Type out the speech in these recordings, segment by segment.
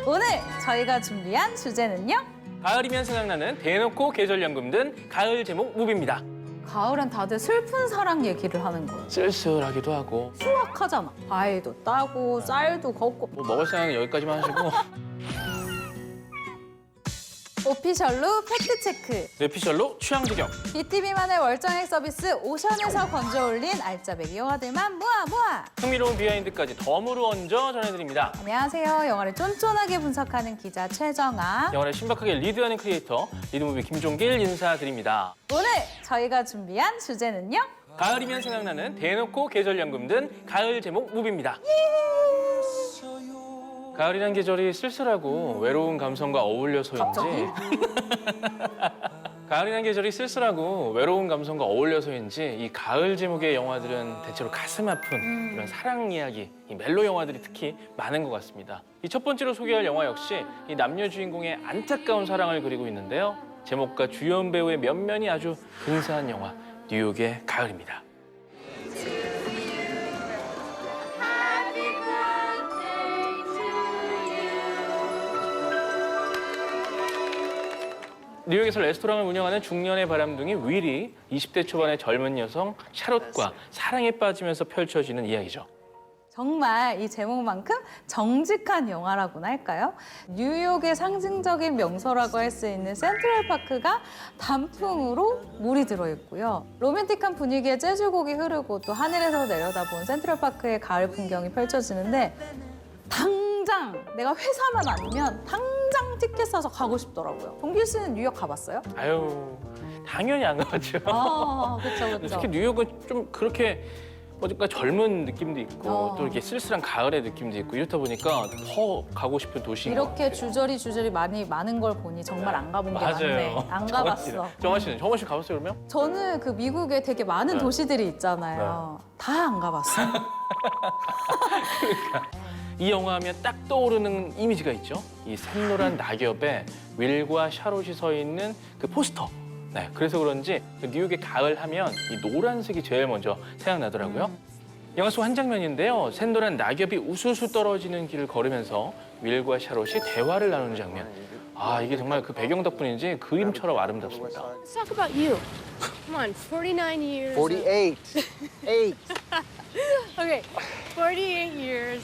오늘 저희가 준비한 주제는요. 가을이면 생각나는 대놓고 계절연금 든 가을 제목 무비입니다. 가을엔 다들 슬픈 사랑 얘기를 하는 거예요. 쓸쓸하기도 하고 수확하잖아. 과일도 따고 쌀도 걷고. 뭐 먹을 생각은 여기까지만 하시고 오피셜로 팩트체크. 뇌피셜로 취향 저격. BTV만의 월정액 서비스 오션에서 건져 올린 알짜배기 영화들만 모아. 흥미로운 비하인드까지 덤으로 얹어 전해드립니다. 안녕하세요. 영화를 쫀쫀하게 분석하는 기자 최정아. 영화를 신박하게 리드하는 크리에이터 리드무비 김종길 인사드립니다. 오늘 저희가 준비한 주제는요. 가을이면 생각나는 대놓고 계절연금 든 가을 제목 무비입니다. 가을이란 계절이 쓸쓸하고 외로운 감성과 어울려서인지 가을이란 계절이 쓸쓸하고 외로운 감성과 어울려서인지 이 가을 제목의 영화들은 대체로 가슴 아픈 이런 사랑 이야기, 이 멜로 영화들이 특히 많은 것 같습니다. 이 첫 번째로 소개할 영화 역시 이 남녀 주인공의 안타까운 사랑을 그리고 있는데요. 제목과 주연 배우의 면면이 아주 근사한 영화 뉴욕의 가을입니다. 뉴욕에서 레스토랑을 운영하는 중년의 바람둥이 윌이 20대 초반의 젊은 여성 샤롯과 사랑에 빠지면서 펼쳐지는 이야기죠. 정말 이 제목만큼 정직한 영화라고나 할까요? 뉴욕의 상징적인 명소라고 할 수 있는 센트럴파크가 단풍으로 물이 들어있고요. 로맨틱한 분위기에 재즈곡이 흐르고 또 하늘에서 내려다본 센트럴파크의 가을 풍경이 펼쳐지는데 당장 내가 회사만 아니면 당장 티켓 사서 가고 싶더라고요. 동길 씨는 뉴욕 가봤어요? 아유, 당연히 안 가봤죠. 아, 그렇죠. 특히 뉴욕은 좀 그렇게 뭔가 젊은 느낌도 있고 또 이렇게 쓸쓸한 가을의 느낌도 있고 이렇다 보니까 더 가고 싶은 도시인 것 이렇게 같아요. 주저리 많은 걸 보니 정말 안 가본 게 맞아요. 많네. 안 가봤어. 정아 씨는? 정아 씨 가봤어요 그러면? 저는 그 미국에 되게 많은 네. 도시들이 있잖아요. 다 안 가봤어요. 이 영화 하면 딱 떠오르는 이미지가 있죠. 이 샛노란 낙엽에 윌과 샤롯이 서 있는 그 포스터. 네, 그래서 그런지 그 뉴욕의 가을 하면 이 노란색이 제일 먼저 생각나더라고요. 영화 속 한 장면인데요. 샛노란 낙엽이 우수수 떨어지는 길을 걸으면서 윌과 샤롯이 대화를 나누는 장면. 아, 이게 정말 그 배경 덕분인지 그림처럼 아름답습니다. Let's talk about you. Come on, 49 years. 48. 8. Okay, 48 years.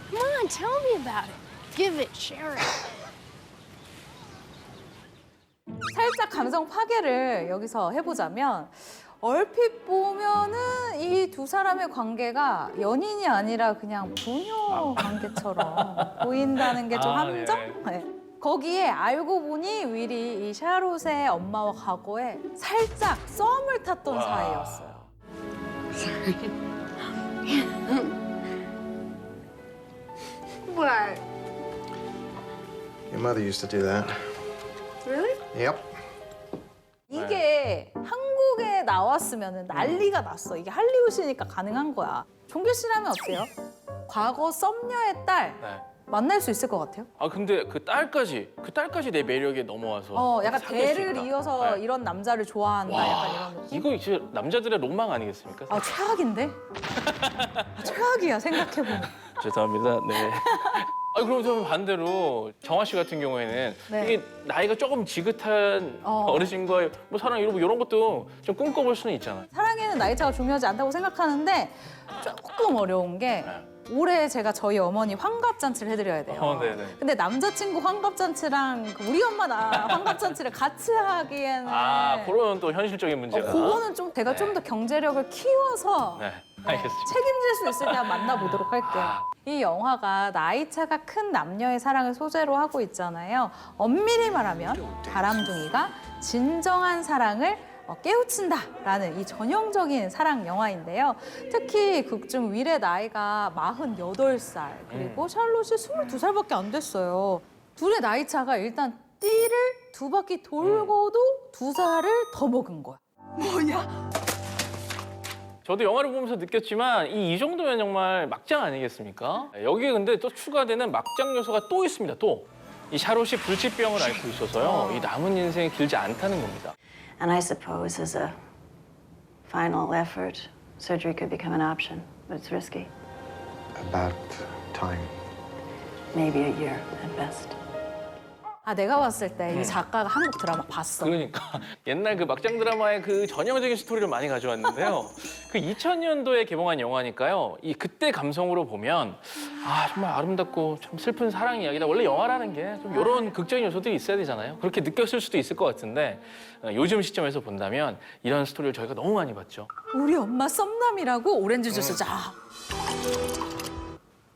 Come on, tell me about it. Give it, share it. 살짝 감성 파괴를 여기서 해보자면 얼핏 보면은 이 두 사람의 관계가 연인이 아니라 그냥 부녀 관계처럼 보인다는 게 좀 아, 함정? 네. 거기에 알고 보니 윌이 이 샤롯의 엄마와 과거에 살짝 썸을 탔던 와. 사이였어요. What? Your mother used to do that. Really? Yep. 이게 한국에 나왔으면 난리가 났어. 이게 할리우드니까 가능한 거야. 종길 씨라면 어때요? 과거 썸녀의 딸 네. 만날 수 있을 것 같아요? 아 근데 그 딸까지 내 매력에 넘어와서 약간 사귈 수 대를 있다. 이어서 네. 이런 남자를 좋아한다. 약간 이런 느낌? 이거 이제 남자들의 로망 아니겠습니까? 아, 최악인데? 최악이야, 생각해보면. 죄송합니다. 네. 아 그럼 저 반대로 정아 씨 같은 경우에는 네. 이게 나이가 조금 지긋한 어르신과의 뭐 사랑 이런 것도 좀 꿈꿔볼 수는 있잖아요. 사랑에는 나이차가 중요하지 않다고 생각하는데 조금 어려운 게 올해 제가 저희 어머니 환갑잔치를 해드려야 돼요. 네네. 근데 남자친구 환갑잔치랑 그 우리 엄마 나 환갑잔치를 같이 하기에는 아 그런 또 현실적인 문제가. 그거는 좀 제가 좀 더 경제력을 키워서 네, 알겠습니다. 책임질 수 있을 때 한번 만나보도록 할게요. 아. 이 영화가 나이차가 큰 남녀의 사랑을 소재로 하고 있잖아요. 엄밀히 말하면 바람둥이가 진정한 사랑을 깨우친다라는 이 전형적인 사랑 영화인데요. 특히 극중 윌의 나이가 48살 그리고 샬롯이 22살밖에 안 됐어요. 둘의 나이 차가 일단 띠를 2바퀴 돌고도 2살을 더 먹은 거야. 저도 영화를 보면서 느꼈지만 이 정도면 정말 막장 아니겠습니까? 여기에 근데 또 추가되는 막장 요소가 또 있습니다. 또. 이 샤롯이 불치병을 앓고 있어서요. 이 남은 인생이 길지 않다는 겁니다. And I suppose as a final effort, surgery could become an option, but it's risky. About time. maybe a year at best. 아, 내가 봤을 때 이 작가가 한국 드라마 봤어. 그러니까 옛날 그 막장 드라마의 그 전형적인 스토리를 많이 가져왔는데요. 그 2000년도에 개봉한 영화니까요. 이 그때 감성으로 보면 아 정말 아름답고 참 슬픈 사랑 이야기다. 원래 영화라는 게 좀 이런 극적인 요소들이 있어야 되잖아요. 그렇게 느꼈을 수도 있을 것 같은데 요즘 시점에서 본다면 이런 스토리를 저희가 너무 많이 봤죠. 우리 엄마 썸남이라고 오렌지 주스 자.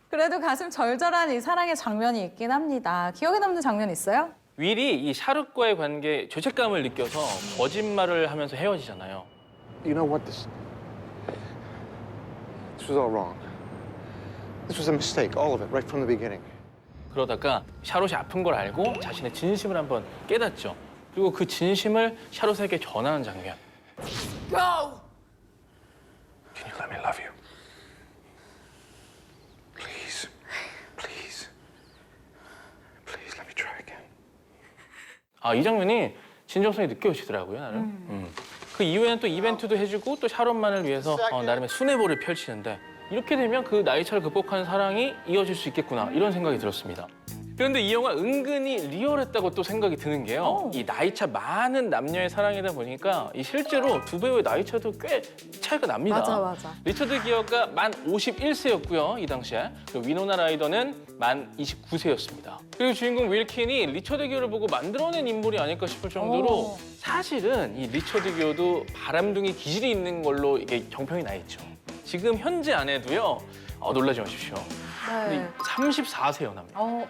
그래도 가슴 절절한 이 사랑의 장면이 있긴 합니다. 기억에 남는 장면 있어요? 윌이 이 샤룩과의 관계에 죄책감을 느껴서 거짓말을 하면서 헤어지잖아요. You know what? This was all wrong. This was a mistake, all of it, right from the beginning. 그러다가 샤롯이 아픈 걸 알고 자신의 진심을 한번 깨닫죠. 그리고 그 진심을 샤롯에게 전하는 장면. Can you let me love you? Please, please, please let me try again. 아, 이 장면이 진정성이 느껴지더라고요, 나는. 그 이후에는 또 이벤트도 해주고 또 샤롯만을 위해서 나름의 수뇌보를 펼치는데 이렇게 되면 그 나이차를 극복하는 사랑이 이어질 수 있겠구나 이런 생각이 들었습니다. 그런데 이 영화 은근히 리얼했다고 또 생각이 드는 게요. 이 나이차 많은 남녀의 사랑이다 보니까 이 실제로 두 배우의 나이차도 꽤 차이가 납니다. 맞아. 리처드 기어가 만 51세였고요, 이 당시에. 그리고 위노나 라이더는 만 29세였습니다. 그리고 주인공 윌킨이 리처드 기어를 보고 만들어낸 인물이 아닐까 싶을 정도로 사실은 이 리처드 기어도 바람둥이 기질이 있는 걸로 이게 정평이 나 있죠. 지금 현재 아내도요, 놀라지 마십시오. 네. 34세요, 남녀.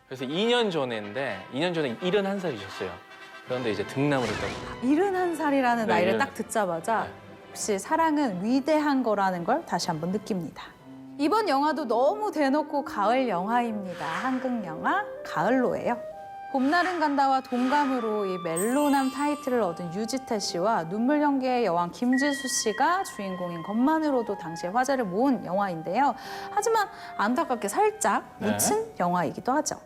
그래서 2년 전에 71살이셨어요. 그런데 이제 등남을 했다고. 71살이라는 네, 나이를 이런- 딱 듣자마자 네. 역시 사랑은 위대한 거라는 걸 다시 한번 느낍니다. 이번 영화도 너무 대놓고 가을 영화입니다. 한국 영화 가을로예요. 봄날은 간다와 동감으로 이 멜로남 타이틀을 얻은 유지태 씨와 눈물 연기의 여왕 김지수 씨가 주인공인 것만으로도 당시에 화제를 모은 영화인데요. 하지만 안타깝게 살짝 네. 묻힌 영화이기도 하죠.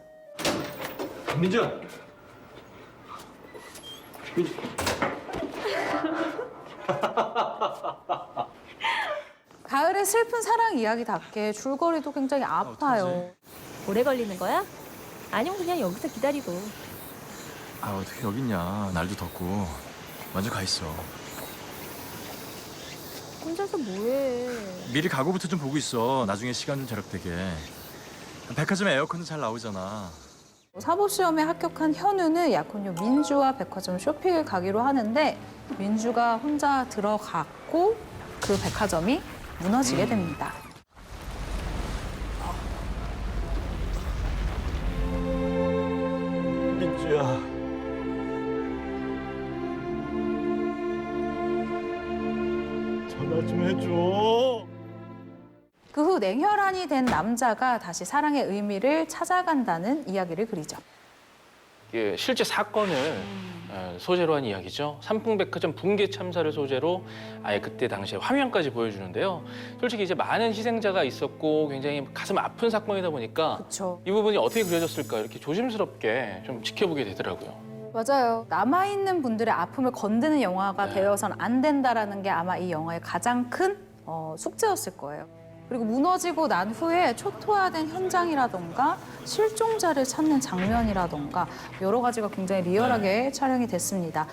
민주야. 가을의 슬픈 사랑 이야기답게 줄거리도 굉장히 아파요. 오래 걸리는 거야? 아니면 그냥 여기서 기다리고. 아 어떻게 여기 있냐. 날도 덥고. 먼저 가 있어. 혼자서 뭐해? 미리 가구부터 좀 보고 있어. 나중에 시간 좀 절약되게. 백화점에 에어컨도 잘 나오잖아. 사법시험에 합격한 현우는 약혼녀 민주와 백화점 쇼핑을 가기로 하는데 민주가 혼자 들어갔고 그 백화점이 무너지게 됩니다. 민주야. 전화 좀 해줘. 그 후 냉혈한이 된 남자가 다시 사랑의 의미를 찾아간다는 이야기를 그리죠. 이게 실제 사건을 소재로 한 이야기죠. 삼풍백화점 붕괴 참사를 소재로 아예 그때 당시에 화면까지 보여주는데요. 솔직히 이제 많은 희생자가 있었고 굉장히 가슴 아픈 사건이다 보니까 그렇죠. 이 부분이 어떻게 그려졌을까 이렇게 조심스럽게 좀 지켜보게 되더라고요. 맞아요. 남아있는 분들의 아픔을 건드는 영화가 네. 되어선 안 된다라는 게 아마 이 영화의 가장 큰 숙제였을 거예요. 그리고 무너지고 난 후에 초토화된 현장이라던가 실종자를 찾는 장면이라던가 여러 가지가 굉장히 리얼하게 촬영이 됐습니다.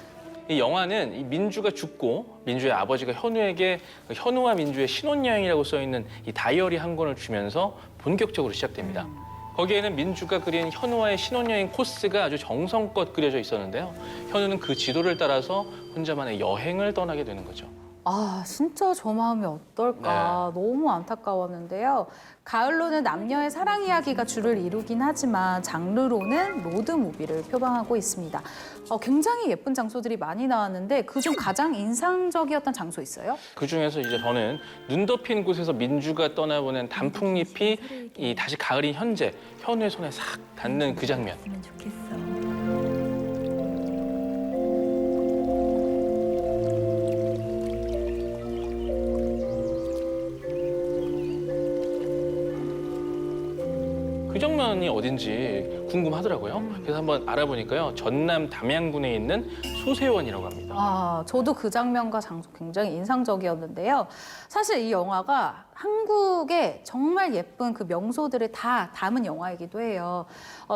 이 영화는 이 민주가 죽고 민주의 아버지가 현우에게 그 현우와 민주의 신혼여행이라고 써있는 이 다이어리 한 권을 주면서 본격적으로 시작됩니다. 거기에는 민주가 그린 현우와의 신혼여행 코스가 아주 정성껏 그려져 있었는데요. 현우는 그 지도를 따라서 혼자만의 여행을 떠나게 되는 거죠. 아, 진짜 저 마음이 어떨까. 너무 안타까웠는데요. 가을로는 남녀의 사랑 이야기가 주를 이루긴 하지만 장르로는 로드무비를 표방하고 있습니다. 굉장히 예쁜 장소들이 많이 나왔는데 그중 가장 인상적이었던 장소 있어요? 그중에서 이제 저는 눈 덮인 곳에서 민주가 떠나보낸 단풍잎이 이 다시 가을인 현재 현우의 손에 싹 닿는 그 장면. 그러면 좋겠어. 그 장면이 수련원이 어딘지 궁금하더라고요. 그래서 한번 알아보니까요. 전남 담양군에 있는 소세원이라고 합니다. 아, 저도 그 장면과 장소 굉장히 인상적이었는데요. 사실 이 영화가 한국의 정말 예쁜 그 명소들을 다 담은 영화이기도 해요.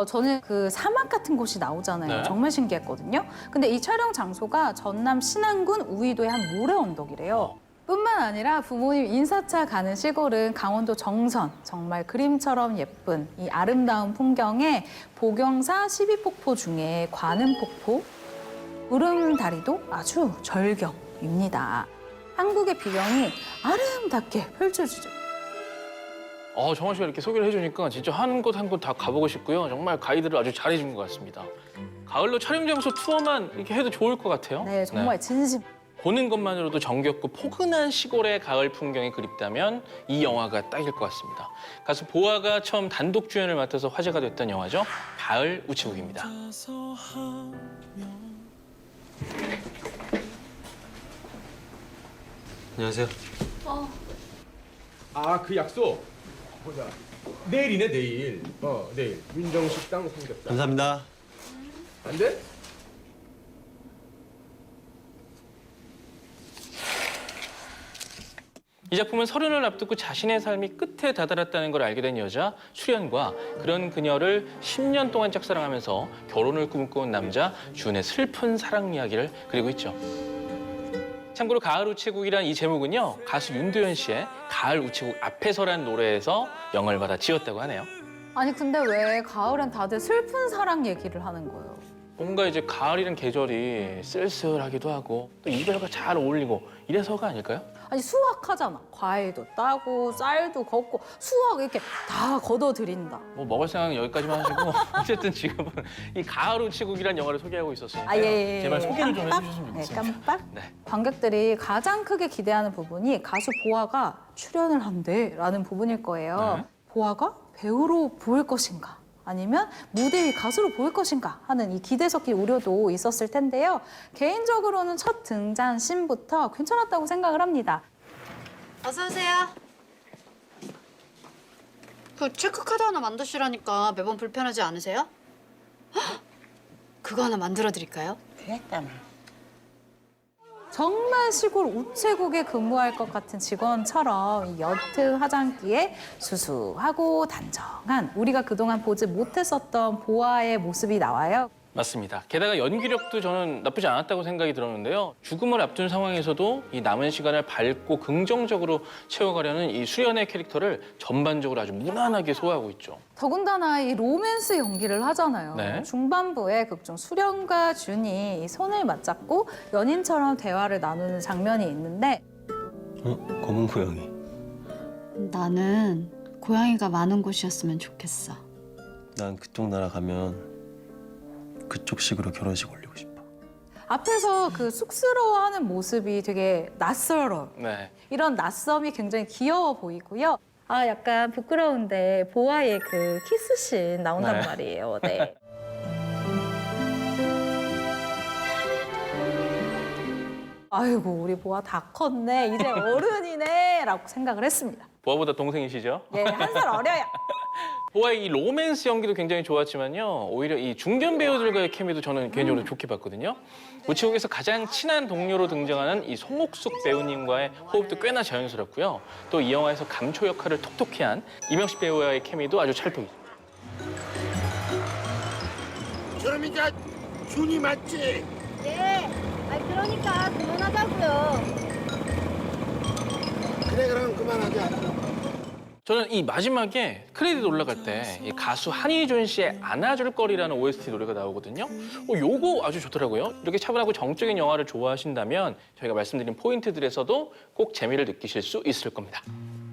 저는 그 사막 같은 곳이 나오잖아요. 네. 정말 신기했거든요. 근데 이 촬영 장소가 전남 신안군 우이도의 한 모래 언덕이래요. 뿐만 아니라 부모님 인사차 가는 시골은 강원도 정선, 정말 그림처럼 예쁜 이 아름다운 풍경에 보경사 12폭포 중에 관음폭포, 구름다리도 아주 절경입니다. 한국의 비경이 아름답게 펼쳐지죠. 정원 씨가 이렇게 소개를 해주니까 진짜 한 곳 한 곳 다 가보고 싶고요. 정말 가이드를 아주 잘해준 것 같습니다. 가을로 촬영 장소 투어만 이렇게 해도 좋을 것 같아요. 네, 정말 진심. 보는 것만으로도 정겹고 포근한 시골의 가을 풍경이 그립다면 이 영화가 딱일 것 같습니다. 가수 보아가 처음 단독 주연을 맡아서 화제가 됐던 영화죠. 가을 우체국입니다. 안녕하세요. 아, 그 약속. 보자. 내일이네, 내일. 내일. 민정식당 삼겹살. 감사합니다. 안 돼? 이 작품은 서른을 앞두고 자신의 삶이 끝에 다다랐다는 걸 알게 된 여자 수련과 그런 그녀를 10년 동안 짝사랑하면서 결혼을 꿈꿔온 남자 준의 슬픈 사랑 이야기를 그리고 있죠. 참고로 가을 우체국이란 이 제목은요. 가수 윤도현 씨의 가을 우체국 앞에서란 노래에서 영감을 받아 지었다고 하네요. 아니 근데 왜 가을엔 다들 슬픈 사랑 얘기를 하는 거예요? 뭔가 이제 가을이란 계절이 쓸쓸하기도 하고 또 이별과 잘 어울리고 이래서가 아닐까요? 아니 수확하잖아. 과일도 따고 쌀도 걷고 수확 이렇게 다 걷어들인다. 뭐 먹을 생각은 여기까지만 하시고 어쨌든 지금은 이 가을 우체국이란 영화를 소개하고 있었으니까요. 아, 예. 제발 소개를 좀 깜빡? 해주셨으면 네, 좋겠습니다. 깜빡. 네. 관객들이 가장 크게 기대하는 부분이 가수 보아가 출연을 한대라는 부분일 거예요. 네. 보아가 배우로 보일 것인가? 아니면 무대 위 가수로 보일 것인가 하는 이 기대 섞인 우려도 있었을 텐데요. 개인적으로는 첫 등장 씬부터 괜찮았다고 생각을 합니다. 어서 오세요. 그 체크카드 하나 만드시라니까 매번 불편하지 않으세요? 헉! 그거 하나 만들어 드릴까요? 정말 시골 우체국에 근무할 것 같은 직원처럼 이 옅은 화장기에 수수하고 단정한 우리가 그동안 보지 못했었던 보아의 모습이 나와요. 맞습니다. 게다가 연기력도 저는 나쁘지 않았다고 생각이 들었는데요. 죽음을 앞둔 상황에서도 이 남은 시간을 밝고 긍정적으로 채워가려는 이 수련의 캐릭터를 전반적으로 아주 무난하게 소화하고 있죠. 더군다나 이 로맨스 연기를 하잖아요. 네. 중반부에 극중 수련과 준이 이 손을 맞잡고 연인처럼 대화를 나누는 장면이 있는데 검은 고양이. 나는 고양이가 많은 곳이었으면 좋겠어. 난 그쪽 나라 가면 그쪽식으로 결혼식 올리고 싶어. 앞에서 그 쑥스러워하는 모습이 되게 낯설어요. 네. 이런 낯섦이 굉장히 귀여워 보이고요. 아, 약간 부끄러운데 보아의 그 키스씬 나온단 네. 말이에요. 네. 아이고, 우리 보아 다 컸네. 이제 어른이네. 라고 생각을 했습니다. 보아보다 동생이시죠? 예, 한 살 어려요. 보아의 이 로맨스 연기도 굉장히 좋았지만요. 오히려 이 중견 배우들과의 케미도 저는 개인적으로 좋게 봤거든요. 우체국에서 가장 친한 동료로 등장하는 이 송옥숙 배우님과의 호흡도 꽤나 자연스럽고요. 또 이 영화에서 감초 역할을 톡톡히 한 이명식 배우와의 케미도 아주 찰떡이죠. 그럼 이제 준이 맞지? 네. 그러니까 그만하자고요. 그래 그럼 그만하자. 저는 이 마지막에 크레딧 올라갈 때 이 가수 한희준 씨의 안아줄 거리라는 OST 노래가 나오거든요. 요거 아주 좋더라고요. 이렇게 차분하고 정적인 영화를 좋아하신다면 저희가 말씀드린 포인트들에서도 꼭 재미를 느끼실 수 있을 겁니다.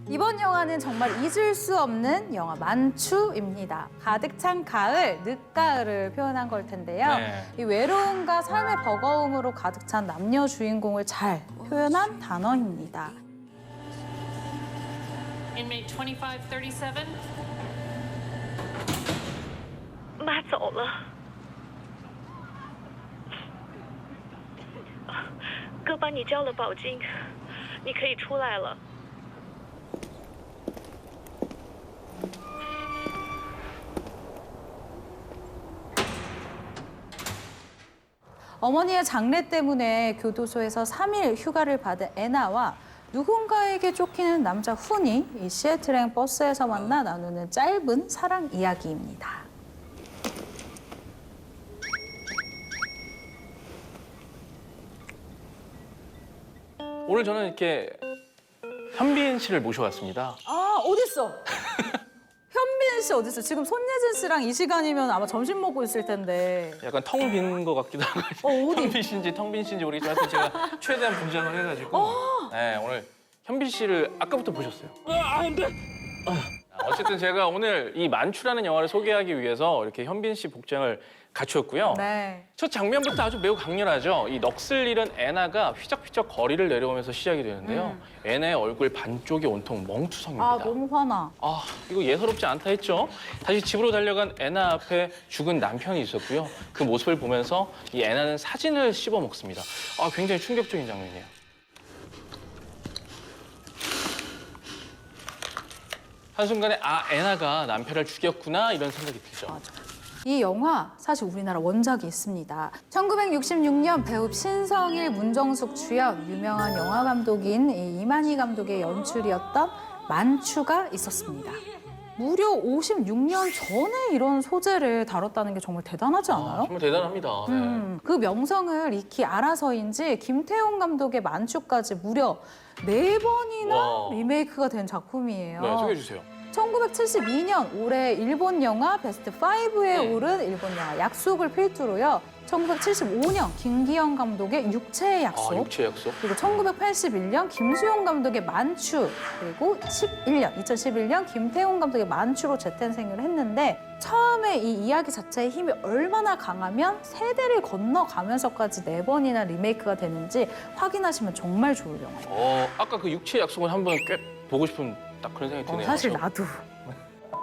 이번 영화는 정말 잊을 수 없는 영화 만추입니다. 가득 찬 가을, 늦가을을 표현한 걸 텐데요. 네. 이 외로움과 삶의 버거움으로 가득 찬 남녀 주인공을 잘 표현한 단어입니다. Inmate 2537. 妈走了，哥帮你交了保金，你可以出来了。 아, 어머니의 장례 때문에 교도소에서 3일 휴가를 받은 애나와 누군가에게 쫓기는 남자 훈이 이 시애틀행 버스에서 만나 나누는 짧은 사랑 이야기입니다. 오늘 저는 이렇게 현빈 씨를 모셔왔습니다. 아, 어딨어? 현빈 씨 어딨어? 지금 손예진 씨랑 이 시간이면 아마 점심 먹고 있을 텐데. 약간 텅 빈 것 같기도 하고 어디? 현빈 씨인지 텅 빈 씨인지 모르겠지만 하여튼 제가 최대한 분장을 해가지고 네, 오늘 현빈 씨를 아까부터 보셨어요. 어쨌든 제가 오늘 이 만추라는 영화를 소개하기 위해서 이렇게 현빈 씨 복장을 갖추었고요. 네. 첫 장면부터 아주 매우 강렬하죠. 이 넋을 잃은 애나가 휘적휘적 거리를 내려오면서 시작이 되는데요. 애나의 얼굴 반쪽이 온통 멍투성입니다. 아, 너무 화나. 아, 이거 예사롭지 않다 했죠. 다시 집으로 달려간 애나 앞에 죽은 남편이 있었고요. 그 모습을 보면서 이 애나는 사진을 씹어 먹습니다. 아, 굉장히 충격적인 장면이에요. 한순간에 아, 애나가 남편을 죽였구나 이런 생각이 들죠. 이 영화 사실 우리나라 원작이 있습니다. 1966년 배우 신성일, 문정숙 주연, 유명한 영화 감독인 이만희 감독의 연출이었던 만추가 있었습니다. 무려 56년 전에 이런 소재를 다뤘다는 게 정말 대단하지 않아요? 정말 대단합니다. 네. 그 명성을 익히 알아서인지 김태용 감독의 만추까지 무려 4번이나 와. 리메이크가 된 작품이에요. 네, 소개해 주세요. 1972년 올해 일본 영화 베스트 5에 오른 일본 영화 약속을 필두로요. 1975년 김기영 감독의 육체의 약속. 아, 육체 약속. 그리고 1981년 김수용 감독의 만추, 그리고 2011년 김태용 감독의 만추로 재탄생을 했는데 처음에 이 이야기 자체의 힘이 얼마나 강하면 세대를 건너가면서까지 4번이나 리메이크가 되는지 확인하시면 정말 좋을 영화예요. 아까 그 육체 약속은 한번 꽤 보고 싶은 딱 그런 생각이 드네요. 사실 나도.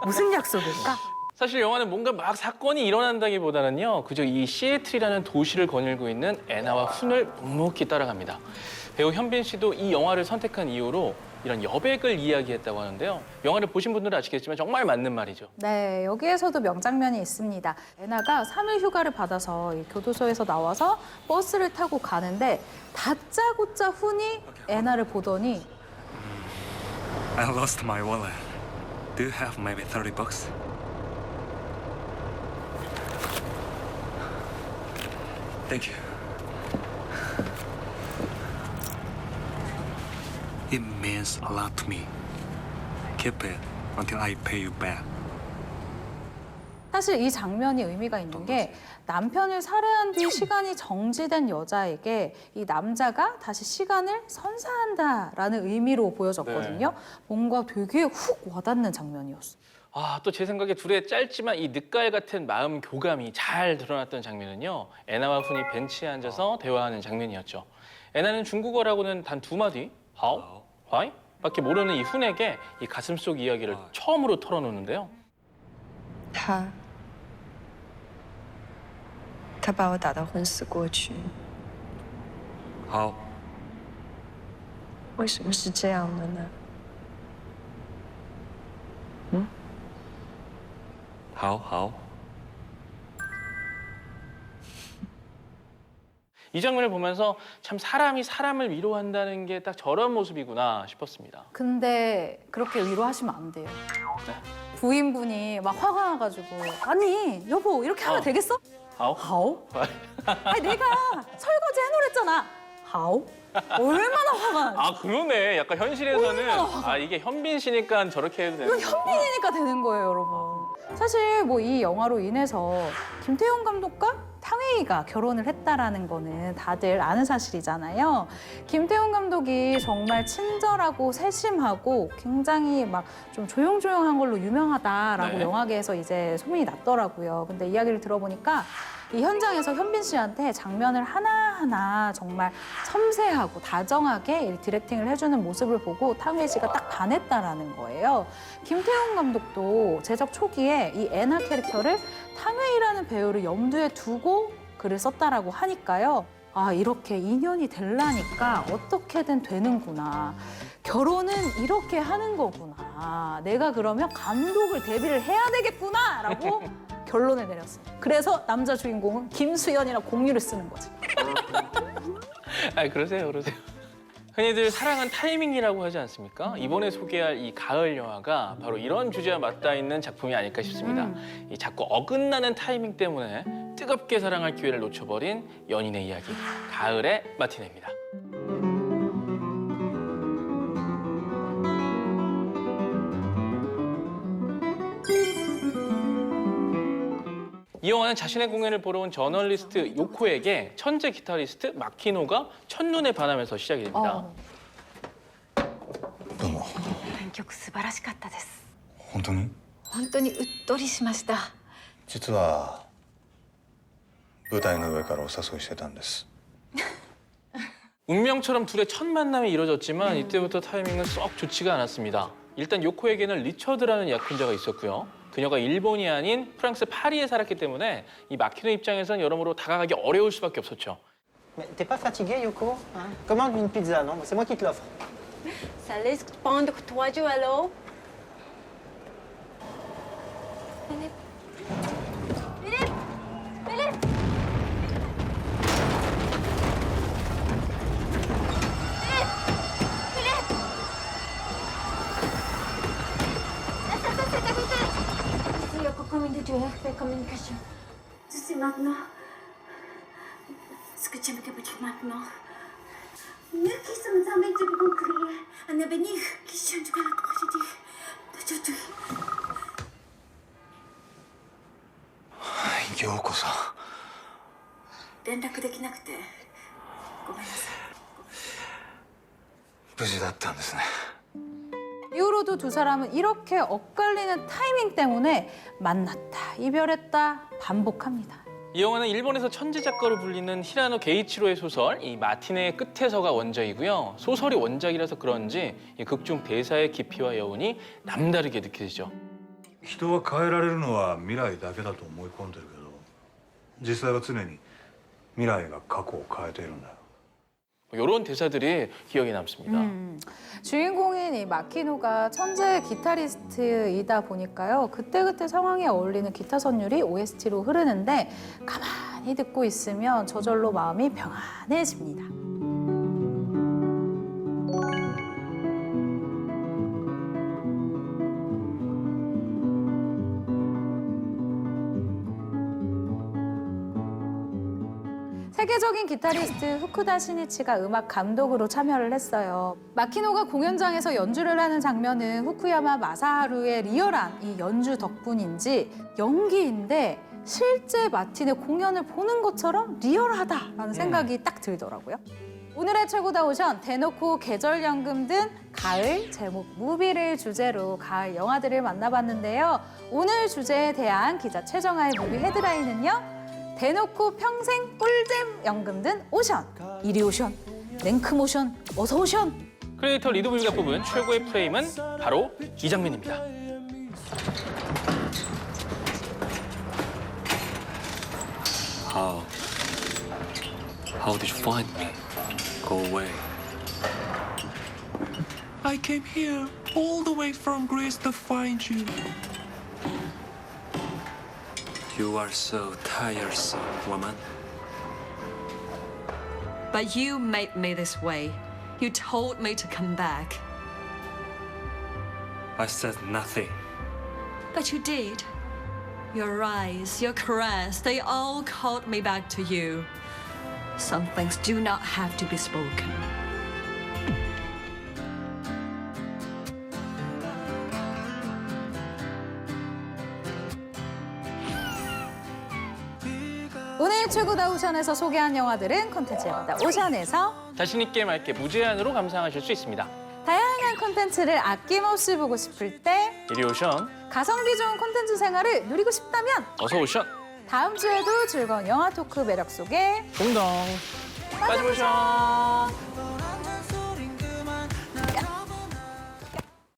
무슨 약속일까? 사실 영화는 뭔가 막 사건이 일어난다기보다는요. 그저 이 시애틀이라는 도시를 거닐고 있는 애나와 훈을 묵묵히 따라갑니다. 배우 현빈 씨도 이 영화를 선택한 이유로 이런 여백을 이야기했다고 하는데요. 영화를 보신 분들은 아시겠지만 정말 맞는 말이죠. 네, 여기에서도 명장면이 있습니다. 애나가 3일 휴가를 받아서 이 교도소에서 나와서 버스를 타고 가는데 다짜고짜 훈이 애나를 보더니 I lost my wallet. Do you have maybe 30 bucks? Thank you. It means a lot to me. Keep it until I pay you back. 사실 이 장면이 의미가 있는 게 남편을 살해한 뒤 시간이 정지된 여자에게 이 남자가 다시 시간을 선사한다라는 의미로 보여졌거든요. 뭔가 되게 훅 와닿는 장면이었어요. 아, 또 제 생각에 둘의 짧지만 이 늑갈 같은 마음 교감이 잘 드러났던 장면은요. 애나와 훈이 벤치에 앉아서 대화하는 장면이었죠. 애나는 중국어라고는 단 2마디, how, why? 밖에 모르는 이 훈에게 이 가슴속 이야기를 처음으로 털어놓는데요. 他把我打到昏死过去。好，为什么是这样的呢？好。 이 장면을 보면서 참 사람이 사람을 위로한다는 게 딱 저런 모습이구나 싶었습니다. 근데 그렇게 위로하시면 안 돼요. 네. 부인분이 막 화가 나가지고 아니 여보 이렇게 하면 되겠어? how? 하오? 아니 내가 설거지 해놓으랬잖아. 하오? 얼마나 화가 나지? 아, 그러네. 약간 현실에서는 얼마나 화가 아, 이게 현빈 씨니까 저렇게 해도 되는 이건 현빈이니까 되는 거예요, 여러분. 사실 뭐 이 영화로 인해서 김태용 감독과 탕웨이가 결혼을 했다라는 거는 다들 아는 사실이잖아요. 김태용 감독이 정말 친절하고 세심하고 굉장히 막 좀 조용조용한 걸로 유명하다라고 네. 영화계에서 이제 소문이 났더라고요. 근데 이야기를 들어보니까 이 현장에서 현빈 씨한테 장면을 하나하나 정말 섬세하고 다정하게 이 디렉팅을 해주는 모습을 보고 탕웨이 씨가 딱 반했다라는 거예요. 김태용 감독도 제작 초기에 이 애나 캐릭터를 탕웨이라는 배우를 염두에 두고 글을 썼다라고 하니까요. 아, 이렇게 인연이 되려니까 어떻게든 되는구나. 결혼은 이렇게 하는 거구나. 내가 그러면 감독을 데뷔를 해야 되겠구나라고 결론을 내렸어요. 그래서 남자 주인공은 김수현이랑 공유를 쓰는 거지. 아, 그러세요. 흔히들 사랑은 타이밍이라고 하지 않습니까? 이번에 소개할 이 가을 영화가 바로 이런 주제와 맞닿아 있는 작품이 아닐까 싶습니다. 이 자꾸 어긋나는 타이밍 때문에 뜨겁게 사랑할 기회를 놓쳐버린 연인의 이야기, 가을의 마티네입니다. 이 영화는 자신의 공연을 보러 온 저널리스트 요코에게 천재 기타리스트 마키노가 첫눈에 반하면서 시작이 됩니다. 編曲素晴らしかったです。本当に本当にうっとりしました。実は舞台の上からお誘いしてたんです 운명처럼 둘의 첫 만남이 이뤄졌지만 이때부터 타이밍은 썩 좋지가 않았습니다. 일단 요코에게는 리처드라는 약혼자가 있었고요. 그녀가 일본이 아닌 프랑스 파리에 살았기 때문에 이 마키노 입장에선 여러모로 다가가기 어려울 수밖에 없었죠. T'es pas fatigué, Yoko? Commande une pizza, non? C'est moi qui te l'offre. Ça laisse prendre 3 jours alors. Communication. Je sais maintenant ce que tu aimerais dire maintenant. Nous qui sommes amis devons créer un avenir qui changera la tragédie d'aujourd'hui. 陽子さん連絡できなくてごめんなさい。無事だったんですね 이후로도 두 사람은 이렇게 엇갈리는 타이밍 때문에 만났다, 이별했다 반복합니다. 이 영화는 일본에서 천재 작가로 불리는 히라노 게이치로의 소설 이 마티네의 끝에서가 원작이고요. 소설이 원작이라서 그런지 이 극중 대사의 깊이와 여운이 남다르게 느껴지죠. 人は変えられるのは未来だけだと思い込んでるけど実際は常に未来が過去を変えているんだよ 이런 대사들이 기억에 남습니다. 주인공인 이 마키노가 천재 기타리스트이다 보니까요. 그때그때 상황에 어울리는 기타 선율이 OST로 흐르는데 가만히 듣고 있으면 저절로 마음이 평안해집니다. 세계적인 기타리스트 후쿠다 시니치가 음악 감독으로 참여를 했어요. 마키노가 공연장에서 연주를 하는 장면은 후쿠야마 마사하루의 리얼한 이 연주 덕분인지 연기인데 실제 마틴의 공연을 보는 것처럼 리얼하다라는 생각이 딱 들더라고요. 오늘의 최고다 오션, 대놓고 계절연금 등 가을 제목 무비를 주제로 가을 영화들을 만나봤는데요. 오늘 주제에 대한 기자 최정아의 무비 헤드라인은요. 대놓고 평생 꿀잼 연금 든 오션. 이리 오션, 냉큼 오션, 어서 오션. 크리에이터 리드블가 뽑은 최고의 프레임은 바로 이 장면입니다. How did you find me? Go away. I came here all the way from Greece to find you. You are so tiresome, woman. But you made me this way. You told me to come back. I said nothing. But you did. Your eyes, your caress, they all called me back to you. Some things do not have to be spoken. 오늘 최고다 오션에서 소개한 영화들은 콘텐츠마다 오션에서 자신 있게 맑게 무제한으로 감상하실 수 있습니다. 다양한 콘텐츠를 아낌없이 보고 싶을 때 이리 오션, 가성비 좋은 콘텐츠 생활을 누리고 싶다면 어서 오션, 다음 주에도 즐거운 영화 토크 매력 속에 동동 빠져오션.